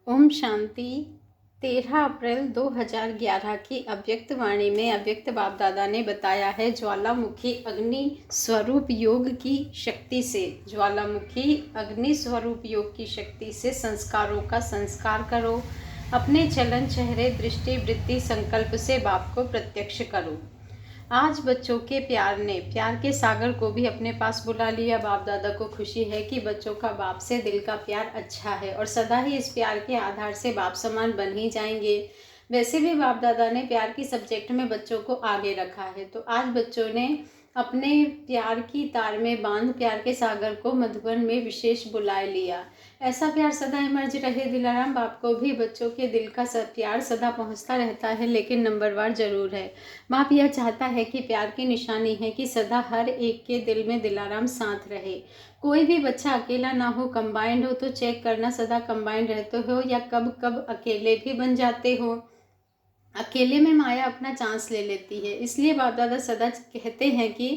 ओम शांति। 13 अप्रैल 2011 की अव्यक्त वाणी में अव्यक्त बाप दादा ने बताया है, ज्वालामुखी अग्नि स्वरूप योग की शक्ति से, ज्वालामुखी अग्नि स्वरूप योग की शक्ति से संस्कारों का संस्कार करो। अपने चलन, चेहरे, दृष्टि, वृत्ति, संकल्प से बाप को प्रत्यक्ष करो। आज बच्चों के प्यार के सागर को भी अपने पास बुला लिया। बाप दादा को खुशी है कि बच्चों का बाप से दिल का प्यार अच्छा है और सदा ही इस प्यार के आधार से बाप समान बन ही जाएंगे। वैसे भी बाप दादा ने प्यार की सब्जेक्ट में बच्चों को आगे रखा है, तो आज बच्चों ने अपने प्यार की तार में बांध प्यार के सागर को मधुबन में विशेष बुलाए लिया। ऐसा प्यार सदा इमर्ज रहे। दिलाराम बाप को भी बच्चों के दिल का प्यार सदा पहुंचता रहता है, लेकिन नंबरवार जरूर है। बाप यह चाहता है कि प्यार की निशानी है कि सदा हर एक के दिल में दिलाराम साथ रहे। कोई भी बच्चा अकेला ना हो, कंबाइंड हो, तो चेक करना सदा कंबाइंड रहते हो या कब कब अकेले भी बन जाते हो। अकेले में माया अपना चांस ले लेती है, इसलिए बाप दादा सदा कहते हैं कि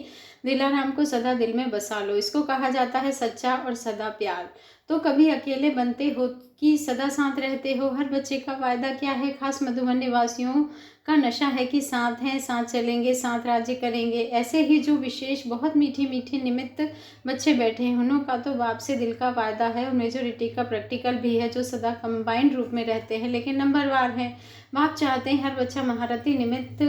दिलाराम को सदा दिल में बसा लो। इसको कहा जाता है सच्चा और सदा प्यार। तो कभी अकेले बनते हो कि सदा साथ रहते हो। हर बच्चे का वायदा क्या है? खास मधुबन निवासियों का नशा है कि साथ हैं, साथ चलेंगे, साथ राज्य करेंगे। ऐसे ही जो विशेष बहुत मीठी मीठी निमित्त बच्चे बैठे हैं, उन्हों का तो बाप से दिल का वायदा है और मेजोरिटी का प्रैक्टिकल भी है, जो सदा कंबाइंड रूप में रहते हैं लेकिन नंबरवार हैं। बाप चाहते हैं हर बच्चा महारथी निमित्त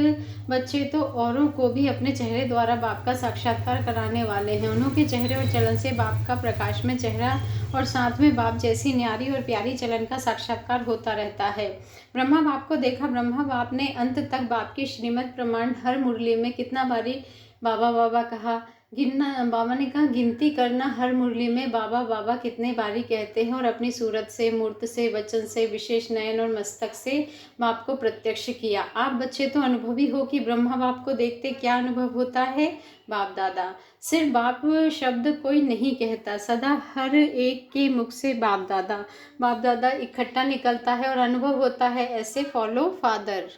बच्चे तो औरों को भी अपने चेहरे द्वारा बाप का साक्षात्कार कराने वाले हैं। उन्हों के चेहरे और चलन से बाप का प्रकाश में चेहरा और साथ में बाप जैसी न्यारी और प्यारी चलन का साक्षात्कार होता रहता है। ब्रह्मा बाप को देखा। ब्रह्मा बाप ने अंत तक बाप की श्रीमत प्रमाण हर मुरली में कितना बारी बाबा बाबा कहा। गिनना, बाबा ने कहा गिनती करना, हर मुरली में बाबा बाबा कितने बारी कहते हैं और अपनी सूरत से, मूर्त से, वचन से, विशेष नयन और मस्तक से बाप को प्रत्यक्ष किया। आप बच्चे तो अनुभवी हो कि ब्रह्मा बाप को देखते क्या अनुभव होता है। बाप दादा सिर्फ बाप शब्द कोई नहीं कहता, सदा हर एक के मुख से बाप दादा इकट्ठा निकलता है और अनुभव होता है। ऐसे फॉलो फादर।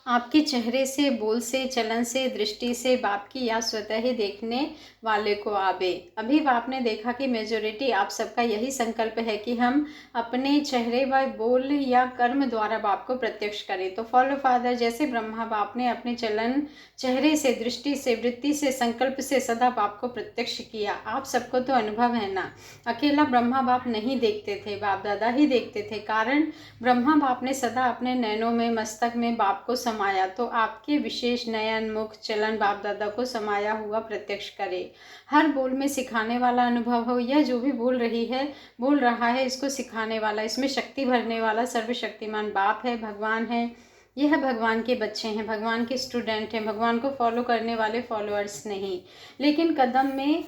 आपके चेहरे से, बोल से, चलन से, दृष्टि से बाप की याद स्वतः ही देखने वाले को आवे। अभी बाप ने देखा कि मेजोरिटी आप सबका यही संकल्प है कि हम अपने चेहरे व बोल या कर्म द्वारा बाप को प्रत्यक्ष करें। तो फॉलो फादर, जैसे ब्रह्मा बाप ने अपने चलन, चेहरे से, दृष्टि से, वृत्ति से, संकल्प से सदा बाप को प्रत्यक्ष किया। आप सबको तो अनुभव है ना। अकेला ब्रह्मा बाप नहीं देखते थे, बाप दादा ही देखते थे। कारण ब्रह्मा बाप ने सदा अपने नैनों में, मस्तक में बाप को समाया, तो आपके विशेष नयन, मुख, चलन बाप दादा को समाया हुआ प्रत्यक्ष करे। हर बोल में सिखाने वाला अनुभव हो। यह जो भी बोल रहा है, इसको सिखाने वाला, इसमें शक्ति भरने वाला सर्वशक्तिमान बाप है, भगवान है। यह भगवान के बच्चे हैं, भगवान के स्टूडेंट हैं, भगवान को फॉलो करने वाले फॉलोअर्स नहीं, लेकिन कदम में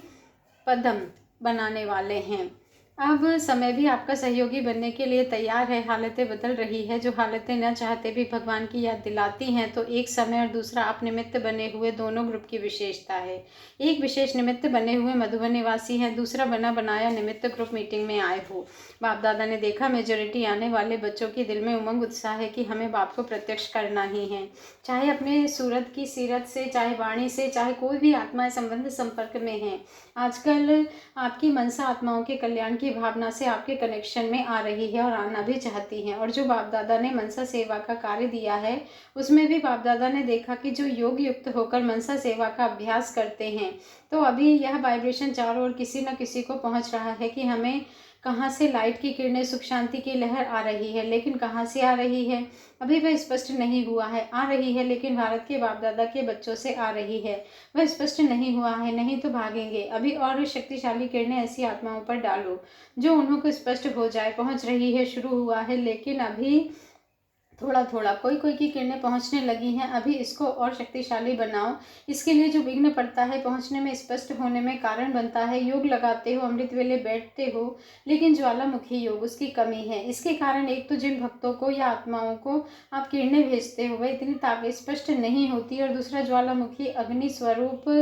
पदम बनाने वाले हैं। अब समय भी आपका सहयोगी बनने के लिए तैयार है। हालतें बदल रही है, जो हालतें न चाहते भी भगवान की याद दिलाती हैं। तो एक समय और दूसरा आप निमित्त बने हुए दोनों ग्रुप की विशेषता है। एक विशेष निमित्त बने हुए मधुबन निवासी है, दूसरा बना बनाया निमित्त ग्रुप मीटिंग में आए हो। बाप दादा ने देखा मेजोरिटी आने वाले बच्चों के दिल में उमंग उत्साह है कि हमें बाप को प्रत्यक्ष करना ही है, चाहे अपने सूरत की सीरत से, चाहे वाणी से, चाहे कोई भी आत्माएं संबंध संपर्क में हैं। आजकल आपकी मनसा आत्माओं के कल्याण की भावना से आपके कनेक्शन में आ रही है और आना भी चाहती हैं। और जो बाप दादा ने मनसा सेवा का कार्य दिया है, उसमें भी बाप दादा ने देखा कि जो योग युक्त होकर मनसा सेवा का अभ्यास करते हैं, तो अभी यह वाइब्रेशन चारों ओर किसी न किसी को पहुंच रहा है कि हमें कहाँ से लाइट की किरणें, सुख शांति की लहर आ रही है, लेकिन कहाँ से आ रही है अभी वह स्पष्ट नहीं हुआ है। आ रही है, लेकिन भारत के बाप दादा के बच्चों से आ रही है, वह स्पष्ट नहीं हुआ है, नहीं तो भागेंगे। अभी और शक्तिशाली किरणें ऐसी आत्माओं पर डालो जो उन्हों को स्पष्ट हो जाए। पहुंच रही है, शुरू हुआ है, लेकिन अभी थोड़ा थोड़ा कोई की किरणें पहुंचने लगी हैं। अभी इसको और शक्तिशाली बनाओ। इसके लिए जो विघ्न पड़ता है, पहुंचने में, स्पष्ट होने में कारण बनता है। योग लगाते हो, अमृत वेले बैठते हो, लेकिन ज्वालामुखी योग, उसकी कमी है। इसके कारण एक तो जिन भक्तों को या आत्माओं को आप किरणें भेजते हो, वह इतनी स्पष्ट नहीं होती, और दूसरा ज्वालामुखी अग्नि स्वरूप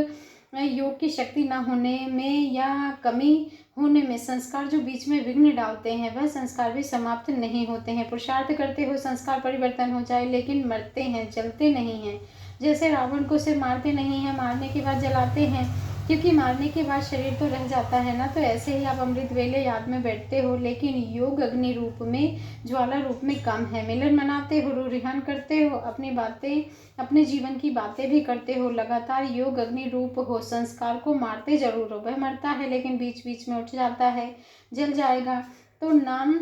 योग की शक्ति न होने में या कमी होने में, संस्कार जो बीच में विघ्न डालते हैं, वह संस्कार भी समाप्त नहीं होते हैं। पुरुषार्थ करते हो संस्कार परिवर्तन हो जाए, लेकिन मरते हैं, जलते नहीं हैं। जैसे रावण को सिर्फ मारते नहीं हैं, मारने के बाद जलाते हैं, क्योंकि मारने के बाद शरीर तो रह जाता है ना। तो ऐसे ही आप अमृत वेले याद में बैठते हो, लेकिन योग अग्नि रूप में, ज्वाला रूप में कम है। मिलन मनाते हो, रूरिहान करते हो, अपनी बातें, अपने जीवन की बातें भी करते हो, लगातार योग अग्नि रूप हो। संस्कार को मारते जरूर हो, वह मरता है लेकिन बीच बीच में उठ जाता है, जल जाएगा तो नाम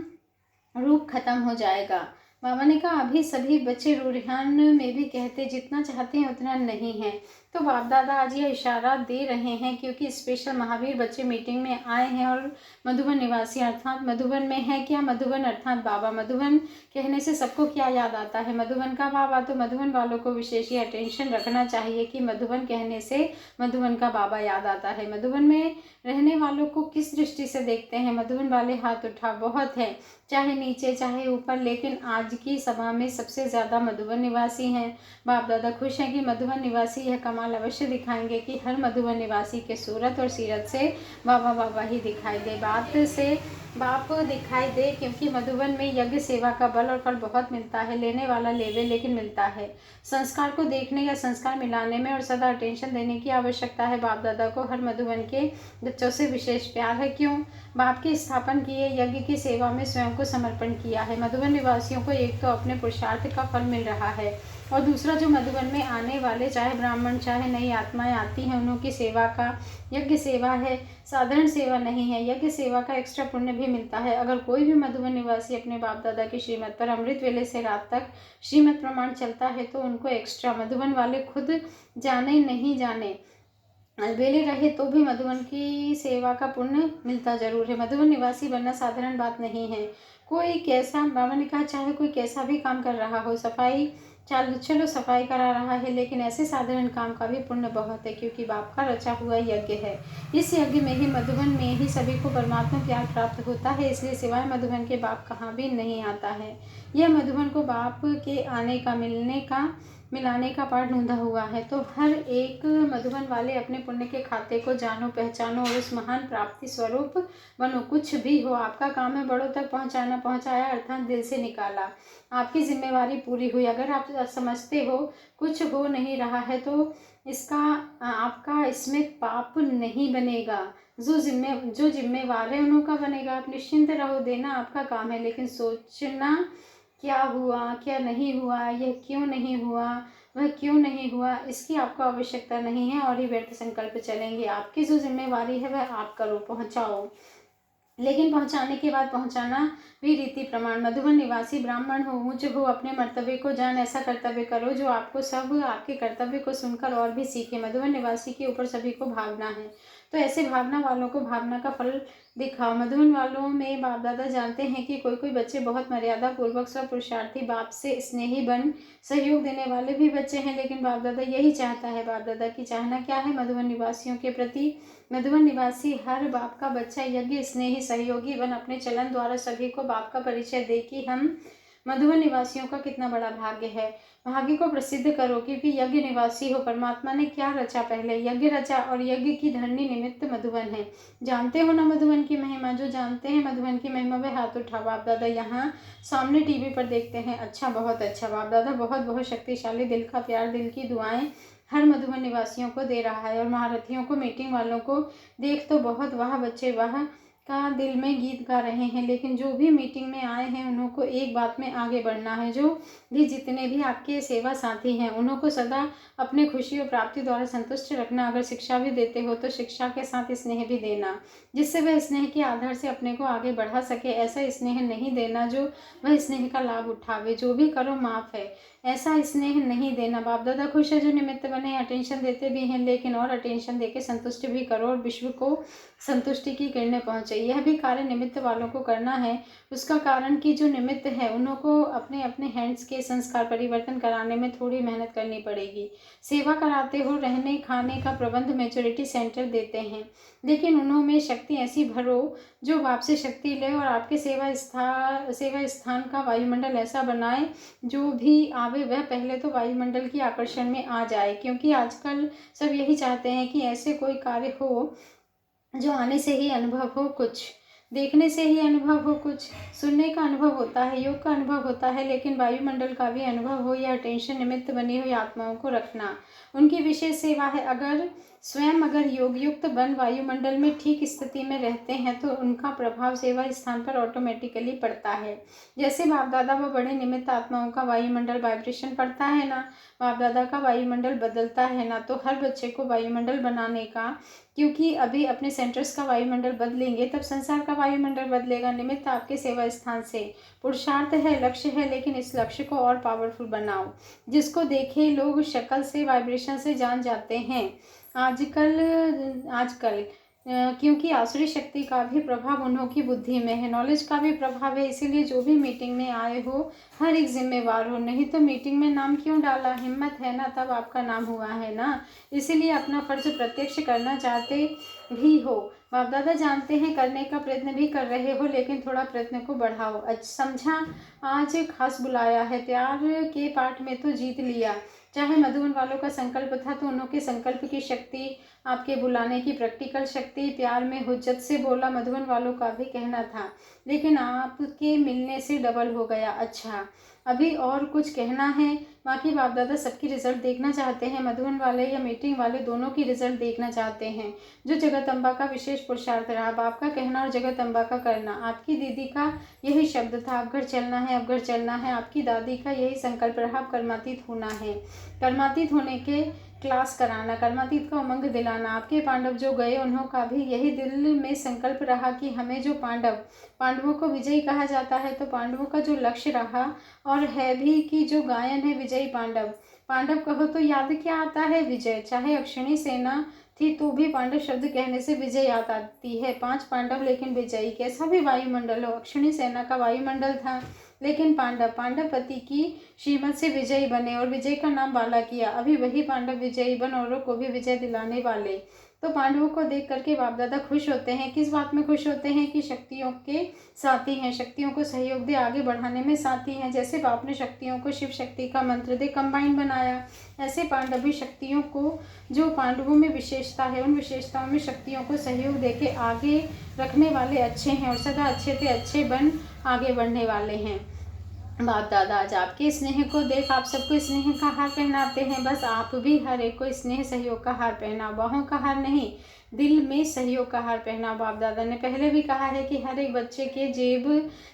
रूप खत्म हो जाएगा। बाबा ने कहा अभी सभी बच्चे रूरिहान में भी कहते जितना चाहते हैं उतना नहीं है। तो बाप दादा आज यह इशारा दे रहे हैं क्योंकि स्पेशल महावीर बच्चे मीटिंग में आए हैं और मधुबन निवासी अर्थात मधुबन में है क्या, मधुबन अर्थात बाबा। मधुबन कहने से सबको क्या याद आता है, मधुबन का बाबा। तो मधुबन वालों को विशेष ये अटेंशन रखना चाहिए कि मधुबन कहने से मधुबन का बाबा याद आता है। मधुबन में रहने वालों को किस दृष्टि से देखते हैं, मधुबन वाले हाथ उठा, बहुत है, चाहे नीचे चाहे ऊपर, लेकिन आज की सभा में सबसे ज़्यादा मधुबन निवासी हैं। बाप दादा खुश हैं कि मधुबन निवासी यह कमाल अवश्य दिखाएंगे कि हर मधुबन निवासी के सूरत और सीरत से बाबा बाबा ही दिखाई दे, बात से बाप दिखाई दे, क्योंकि मधुबन में यज्ञ सेवा का बल और फल बहुत मिलता है। लेने वाला लेवे लेकिन मिलता है। संस्कार को देखने या संस्कार मिलाने में और सदा अटेंशन देने की आवश्यकता है। बाप दादा को हर मधुबन के बच्चों से विशेष प्यार है। क्यों? बाप के स्थापन किए यज्ञ की सेवा में स्वयं को समर्पण किया है। मधुबन निवासियों को एक तो अपने पुरुषार्थ का फल मिल रहा है, और दूसरा जो मधुबन में आने वाले चाहे ब्राह्मण चाहे नई आत्माएं आती हैं, उन्हों की सेवा का यज्ञ सेवा है, साधारण सेवा नहीं है। यज्ञ सेवा का एक्स्ट्रा पुण्य भी मिलता है। अगर कोई भी मधुबन निवासी अपने बाप दादा की श्रीमत पर अमृत वेले से रात तक श्रीमत प्रमाण चलता है तो उनको एक्स्ट्रा, मधुबन वाले खुद जाने नहीं जाने अलबेले रहे तो भी मधुबन की सेवा का पुण्य मिलता जरूर है। मधुबन निवासी बनना साधारण बात नहीं है। कोई कैसा, बाबा ने कहा चाहे कोई कैसा भी काम कर रहा हो, सफाई चलो सफाई करा रहा है, लेकिन ऐसे साधारण काम का भी पुण्य बहुत है, क्योंकि बाप का रचा हुआ यज्ञ है। इस यज्ञ में ही, मधुबन में ही सभी को परमात्मा प्यार प्राप्त होता है, इसलिए सिवाय मधुबन के बाप कहाँ भी नहीं आता है। यह मधुबन को बाप के आने का, मिलाने का पाठ ढूंढा हुआ है। तो हर एक मधुबन वाले अपने पुण्य के खाते को जानो, पहचानो और उस महान प्राप्ति स्वरूप बनो। कुछ भी हो, आपका काम है बड़ों तक पहुंचाना, पहुंचाया अर्थात दिल से निकाला, आपकी जिम्मेवारी पूरी हुई। अगर आप समझते हो कुछ हो नहीं रहा है तो इसका आपका इसमें पाप नहीं बनेगा। जो जिम्मेवार है उन्हों का बनेगा। आप निश्चिंत रहो, देना आपका काम है, लेकिन सोचना क्या हुआ क्या नहीं हुआ, यह क्यों नहीं हुआ, वह क्यों नहीं हुआ, इसकी आपको आवश्यकता नहीं है और ही व्यर्थ संकल्प चलेंगे। आपकी जो जिम्मेवारी है वह आप करो, पहुंचाओ, लेकिन पहुंचाने के बाद पहुंचाना भी रीति प्रमाण। मधुबन निवासी ब्राह्मण हो, ऊंच हो, अपने कर्तव्य को जान, ऐसा कर्तव्य करो जो आपको सब आपके कर्तव्य को सुनकर और भी सीखे। मधुबन निवासी के ऊपर सभी को भावना है, तो ऐसे भावना वालों को भावना का फल दिखाओ। मधुबन वालों में बाप दादा जानते हैं कि कोई कोई बच्चे बहुत मर्यादा पूर्वक सब पुरुषार्थी, बाप से स्नेही बन सहयोग देने वाले भी बच्चे हैं, लेकिन बाप दादा यही चाहता है। बाप दादा की चाहना क्या है मधुबन निवासियों के प्रति? मधुबन निवासी हर बाप का बच्चा यज्ञ स्नेही सहयोगी बन अपने चलन द्वारा सभी को बाप का परिचय दे कि हम मधुबन निवासियों का कितना बड़ा भाग्य है। भाग्य को प्रसिद्ध करो, क्योंकि यज्ञ निवासी हो। परमात्मा ने क्या रचा? पहले यज्ञ रचा, और यज्ञ की धरनी निमित्त मधुबन है। जानते हो ना मधुबन की महिमा? जो जानते हैं मधुबन की महिमा वे हाथ उठाओ। बाप दादा यहाँ सामने टीवी पर देखते हैं। अच्छा, बहुत अच्छा। बाप दादा बहुत बहुत शक्तिशाली, दिल का प्यार, दिल की दुआएं हर मधुबन निवासियों को दे रहा है। और महारथियों को, मीटिंग वालों को देख तो बहुत वाह बच्चे वाह का दिल में गीत गा रहे हैं, लेकिन जो भी मीटिंग में आए हैं उन्हों को एक बात में आगे बढ़ना है। जो भी जितने भी आपके सेवा साथी हैं उन्हों को सदा अपने खुशी और प्राप्ति द्वारा संतुष्ट रखना। अगर शिक्षा भी देते हो तो शिक्षा के साथ स्नेह भी देना, जिससे वह स्नेह के आधार से अपने को आगे बढ़ा सके। ऐसा स्नेह नहीं देना जो वह स्नेह का लाभ उठावे। जो भी करो माफ़ है, ऐसा स्नेह नहीं देना। बाप दादा खुश है जो निमित्त बने, अटेंशन देते भी हैं, लेकिन और अटेंशन देके संतुष्ट भी करो और विश्व को संतुष्टि की किरणें पहुँचे। यह भी कार्य निमित्त वालों को करना है। उसका कारण कि जो निमित्त है उन्हों को अपने अपने हैंड्स के संस्कार परिवर्तन कराने में थोड़ी मेहनत करनी पड़ेगी। सेवा कराते हो, रहने खाने का प्रबंध मेजोरिटी सेंटर देते हैं, लेकिन उन्हों में शक्ति ऐसी भरो जो बाप से शक्ति ले, और आपके सेवा स्थान का वायुमंडल ऐसा बनाए जो भी आवे वह पहले तो वायुमंडल की आकर्षण में आ जाए। क्योंकि आजकल सब यही चाहते हैं कि ऐसे कोई कार्य हो जो आने से ही अनुभव हो कुछ। देखने से ही अनुभव हो, कुछ सुनने का अनुभव होता है, योग का अनुभव होता है, लेकिन वायुमंडल का भी अनुभव हो या टेंशन निमित्त बनी हुई आत्माओं को रखना उनकी विशेष सेवा है। अगर योग युक्त बन वायुमंडल में ठीक स्थिति में रहते हैं तो उनका प्रभाव सेवा स्थान पर ऑटोमेटिकली पड़ता है। जैसे बाप दादा व बड़े निमित्त आत्माओं का वायुमंडल वाइब्रेशन पड़ता है ना, बाप दादा का वायुमंडल बदलता है ना, तो हर बच्चे को वायुमंडल बनाने का, क्योंकि अभी अपने सेंटर्स का वायुमंडल बदलेंगे तब संसार का वायुमंडल बदलेगा। निमित्त आपके सेवा स्थान से पुरुषार्थ है, लक्ष्य है, लेकिन इस लक्ष्य को और पावरफुल बनाओ जिसको देखे लोग शक्ल से, वाइब्रेशन से जान जाते हैं। आजकल क्योंकि आसुरी शक्ति का भी प्रभाव उन्हों की बुद्धि में है, नॉलेज का भी प्रभाव है, इसीलिए जो भी मीटिंग में आए हो हर एक जिम्मेवार हो। नहीं तो मीटिंग में नाम क्यों डाला, हिम्मत है ना तब आपका नाम हुआ है ना, इसीलिए अपना फर्ज प्रत्यक्ष करना चाहते भी हो। बाप दादा जानते हैं, करने का प्रयत्न भी कर रहे हो, लेकिन थोड़ा प्रयत्न को बढ़ाओ। समझा, आज खास बुलाया है, प्यार के पाठ में तो जीत लिया। चाहे मधुबन वालों का संकल्प था तो उन्होंने संकल्प की शक्ति, आपके बुलाने की प्रैक्टिकल शक्ति, प्यार में हुज्जत से बोला, मधुबन वालों का भी कहना था, लेकिन आपके मिलने से डबल हो गया। अच्छा, अभी और कुछ कहना है? बाकी बाप दादा सबकी रिजल्ट देखना चाहते हैं, मधुबन वाले या मीटिंग वाले दोनों की रिजल्ट देखना चाहते हैं। जो जगत अम्बा का विशेष पुरुषार्थ रहा, बाप का कहना और जगत अम्बा का करना। आपकी दीदी का यही शब्द था, अब घर चलना है, अब घर चलना है। आपकी दादी का यही संकल्प रहा, अब कर्मातीत होना है। कर्मातीत होने के क्लास कराना, कर्मातीत का उमंग दिलाना। आपके पांडव जो गए उन्हों का भी यही दिल में संकल्प रहा कि हमें जो पांडवों को विजयी कहा जाता है, तो पांडवों का जो लक्ष्य रहा और है भी कि जो गायन है विजयी पांडव कहो तो याद क्या आता है? विजय। चाहे अक्षिणी सेना थी तो भी पांडव शब्द कहने से विजय याद आती है। 5 पांडव लेकिन विजयी, कैसा भी वायुमंडल हो। अक्षिणी सेना का वायुमंडल था, लेकिन पांडव पति की श्रीमत से विजयी बने और विजय का नाम बाला किया। अभी वही पांडव विजयी बन औरों को भी विजय दिलाने वाले। तो पांडवों को देख करके बाप दादा खुश होते हैं। किस बात में खुश होते हैं? कि शक्तियों के साथी हैं, शक्तियों को सहयोग दे, आगे बढ़ाने में साथी हैं। जैसे बाप ने शक्तियों को शिव शक्ति का मंत्र दे कंबाइन बनाया, ऐसे पांडव भी शक्तियों को, जो पांडवों में विशेषता है, उन विशेषताओं में शक्तियों को सहयोग दे के आगे रखने वाले अच्छे हैं और सदा अच्छे से अच्छे बन आगे बढ़ने वाले हैं। बाप दादा आज आपके स्नेह को देख आप सबको स्नेह का हार पहनाते हैं। बस आप भी हर एक को स्नेह सहयोग का हार पहनाओ, बाहों का हार नहीं, दिल में सहयोग का हार पहनाओ। बाप दादा ने पहले भी कहा है कि हर एक बच्चे के जेब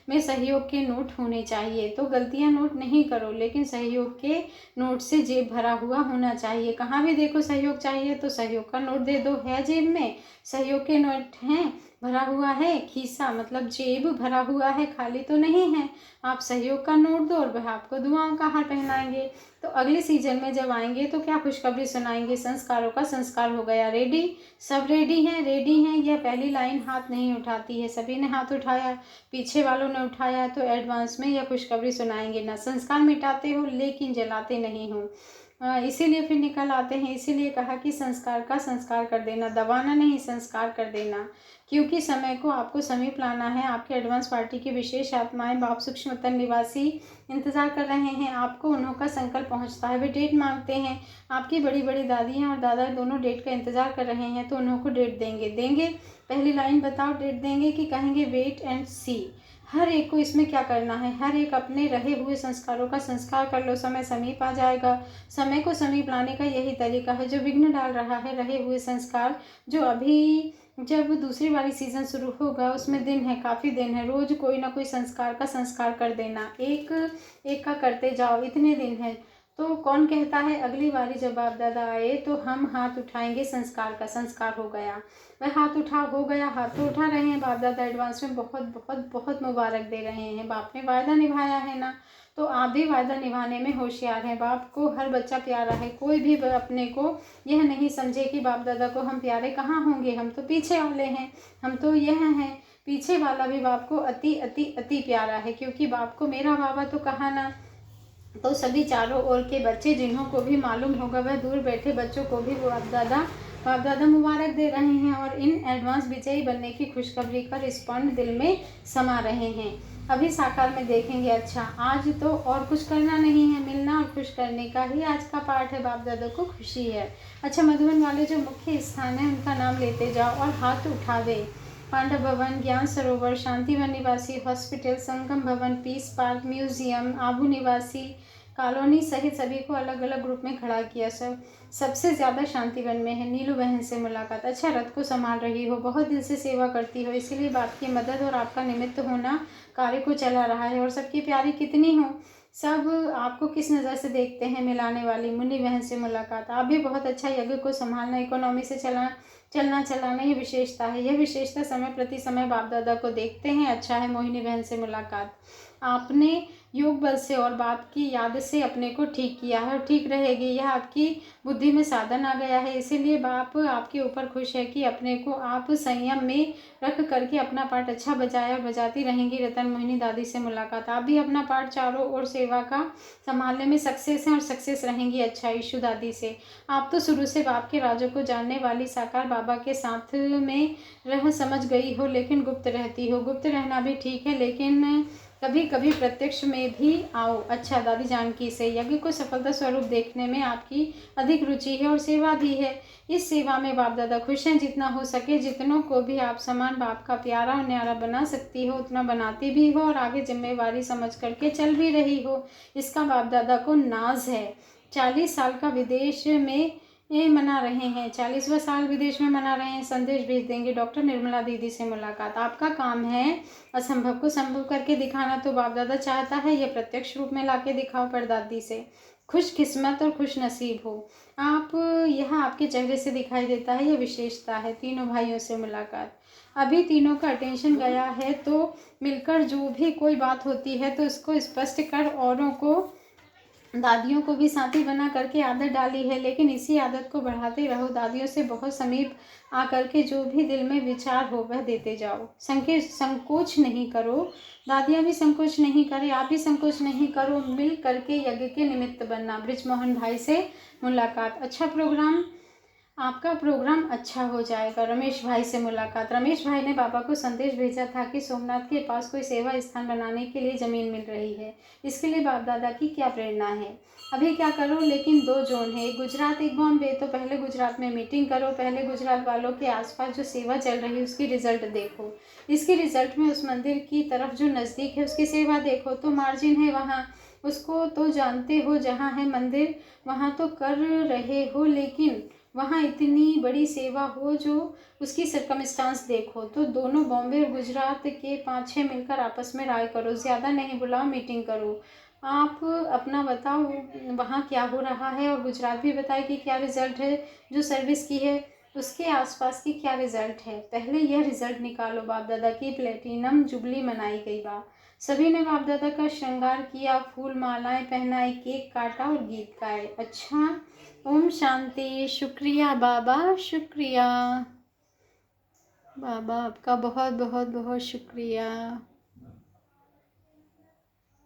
में सहयोग के नोट होने चाहिए। तो गलतियां नोट नहीं करो, लेकिन सहयोग के नोट से जेब भरा हुआ होना चाहिए। कहाँ भी देखो सहयोग चाहिए तो सहयोग का नोट दे दो। है जेब में सहयोग के नोट हैं, भरा हुआ है खीसा, मतलब जेब भरा हुआ है, खाली तो नहीं है। आप सहयोग का नोट दो और वह आपको दुआओं का हार पहनाएंगे। तो अगले सीजन में जब आएंगे तो क्या खुशखबरी सुनाएंगे? संस्कारों का संस्कार हो गया रेडी, सब रेडी हैं। यह पहली लाइन हाथ नहीं उठाती है, सभी ने हाथ उठाया, पीछे वालों ने उठाया, तो एडवांस में यह खुशखबरी सुनाएंगे ना। संस्कार मिटाते हो लेकिन जलाते नहीं हो, इसीलिए फिर निकल आते हैं। इसीलिए कहा कि संस्कार का संस्कार कर देना, दबाना नहीं, संस्कार कर देना, क्योंकि समय को आपको समीप लाना है। आपके एडवांस पार्टी की विशेष आत्माएं बाप सूक्ष्म तन निवासी इंतजार कर रहे हैं आपको। उन्हों का संकल्प पहुंचता है, वे डेट मांगते हैं। आपकी बड़ी बड़ी दादियाँ और दादा दोनों डेट का इंतजार कर रहे हैं, तो उन्हों को डेट देंगे। पहली लाइन बताओ, डेट देंगे कि कहेंगे वेट एंड सी। हर एक को इसमें क्या करना है, हर एक अपने रहे हुए संस्कारों का संस्कार कर लो, समय समीप आ जाएगा। समय को समीप लाने का यही तरीका है। जो विघ्न डाल रहा है रहे हुए संस्कार, जो अभी जब दूसरी वाली सीज़न शुरू होगा उसमें दिन है, काफ़ी दिन है, रोज़ कोई ना कोई संस्कार का संस्कार कर देना, एक एक का करते जाओ, इतने दिन है। तो कौन कहता है अगली बारी जब बाप दादा आए तो हम हाथ उठाएंगे, संस्कार का संस्कार हो गया, वह हाथ हो गया, हाथ तो उठा रहे हैं। बाप दादा एडवांस में बहुत बहुत बहुत मुबारक दे रहे हैं। बाप ने वायदा निभाया है ना, तो आप भी वायदा निभाने में होशियार हैं। बाप को हर बच्चा प्यारा है, कोई भी अपने को यह नहीं समझे कि बाप दादा को हम प्यारे कहाँ होंगे, हम तो पीछे वाले हैं, हम तो यह हैं। पीछे वाला भी बाप को अति अति अति प्यारा है, क्योंकि बाप को मेरा बाबा तो कहा ना। तो सभी चारों ओर के बच्चे जिन्हों को भी मालूम होगा, वह दूर बैठे बच्चों को भी बाप दादा मुबारक दे रहे हैं और इन एडवांस विजयी बनने की खुशखबरी का रिस्पॉन्ड दिल में समा रहे हैं। अभी साकार में देखेंगे। अच्छा, आज तो और कुछ करना नहीं है, मिलना और खुश करने का ही आज का पाठ है। बाप दादा को खुशी है। अच्छा, मधुबन वाले जो मुख्य स्थान है उनका नाम लेते जाओ और हाथ उठावे। पांडव भवन, ज्ञान सरोवर, शांतिवन निवासी हॉस्पिटल, संगम भवन, पीस पार्क, म्यूजियम, आबू निवासी कॉलोनी सहित सभी को अलग अलग ग्रुप में खड़ा किया। सबसे ज़्यादा शांतिवन में है। नीलू बहन से मुलाकात। अच्छा, रथ को संभाल रही हो, बहुत दिल से सेवा करती हो, इसीलिए बाप की मदद और आपका निमित्त होना कार्य को चला रहा है। और सबकी प्यारी कितनी हो, सब आपको किस नज़र से देखते हैं, मिलाने वाली। मुन्नी बहन से मुलाकात। आप भी बहुत अच्छा यज्ञ को संभालना, इकोनॉमी से चलना चलाना ये विशेषता है। यह विशेषता समय प्रति समय बाप दादा को देखते हैं। अच्छा है। मोहिनी बहन से मुलाकात। आपने योग बल से और बाप की याद से अपने को ठीक किया है और ठीक रहेगी। यह आपकी बुद्धि में साधन आ गया है, इसीलिए बाप आपके ऊपर खुश है कि अपने को आप संयम में रख करके अपना पाठ अच्छा बजाया और बजाती रहेंगी। रतन मोहिनी दादी से मुलाकात। आप भी अपना पाठ चारों ओर सेवा का संभालने में सक्सेस हैं और सक्सेस रहेंगी। अच्छा, ईशु दादी से। आप तो शुरू से बाप के राजों को जानने वाली साकार बाबा के साथ में रह समझ गई हो, लेकिन गुप्त रहती हो। गुप्त रहना भी ठीक है, लेकिन कभी कभी प्रत्यक्ष में भी आओ। अच्छा, दादी जानकी से। यज्ञ को सफलता स्वरूप देखने में आपकी अधिक रुचि है और सेवा भी है। इस सेवा में बाप दादा खुश हैं। जितना हो सके जितनों को भी आप समान बाप का प्यारा और न्यारा बना सकती हो उतना बनाती भी हो और आगे जिम्मेवारी समझ करके चल भी रही हो, इसका बाप दादा को नाज है। 40 साल का विदेश में ये मना रहे हैं, 40वां साल विदेश में मना रहे हैं। संदेश भेज देंगे। डॉक्टर निर्मला दीदी से मुलाकात। आपका काम है असंभव को संभव करके दिखाना, तो बाप दादा चाहता है यह प्रत्यक्ष रूप में लाके दिखाओ परदादी से। खुश किस्मत और खुश नसीब हो आप, यह आपके चेहरे से दिखाई देता है, यह विशेषता है। तीनों भाइयों से मुलाकात। अभी तीनों का अटेंशन गया है, तो मिलकर जो भी कोई बात होती है तो उसको स्पष्ट कर औरों को, दादियों को भी साथी बना करके आदत डाली है, लेकिन इसी आदत को बढ़ाते रहो। दादियों से बहुत समीप आकर के जो भी दिल में विचार हो वह देते जाओ। संकोच नहीं करो, दादियाँ भी संकोच नहीं करें, आप भी संकोच नहीं करो। मिल करके यज्ञ के निमित्त बनना। ब्रिजमोहन भाई से मुलाकात। अच्छा प्रोग्राम, आपका प्रोग्राम अच्छा हो जाएगा। रमेश भाई से मुलाकात। रमेश भाई ने बाबा को संदेश भेजा था कि सोमनाथ के पास कोई सेवा स्थान बनाने के लिए ज़मीन मिल रही है, इसके लिए बाप दादा की क्या प्रेरणा है। अभी क्या करो, लेकिन 2 जोन है, एक गुजरात एक बॉम्बे। तो पहले गुजरात में मीटिंग करो, पहले गुजरात वालों के आसपास जो सेवा चल रही है उसकी रिजल्ट देखो, इसके रिजल्ट में उस मंदिर की तरफ जो नज़दीक है उसकी सेवा देखो। तो मार्जिन है वहाँ, उसको तो जानते हो, जहाँ है मंदिर वहाँ तो कर रहे हो, लेकिन वहाँ इतनी बड़ी सेवा हो जो उसकी सर्कमस्टांस देखो। तो दोनों बॉम्बे और गुजरात के 5-6 मिलकर आपस में राय करो, ज़्यादा नहीं बुलाओ, मीटिंग करो। आप अपना बताओ वहाँ क्या हो रहा है और गुजरात भी बताए कि क्या रिज़ल्ट है, जो सर्विस की है उसके आसपास की क्या रिज़ल्ट है। पहले यह रिज़ल्ट निकालो। बाप दादा की प्लेटिनम जुबली मनाई गई बा, सभी ने बाप दादा का श्रृंगार किया, फूल मालाएं पहनाई, केक काटा और गीत गाए। अच्छा, ओम शांति। शुक्रिया बाबा, शुक्रिया बाबा, आपका बहुत बहुत बहुत शुक्रिया।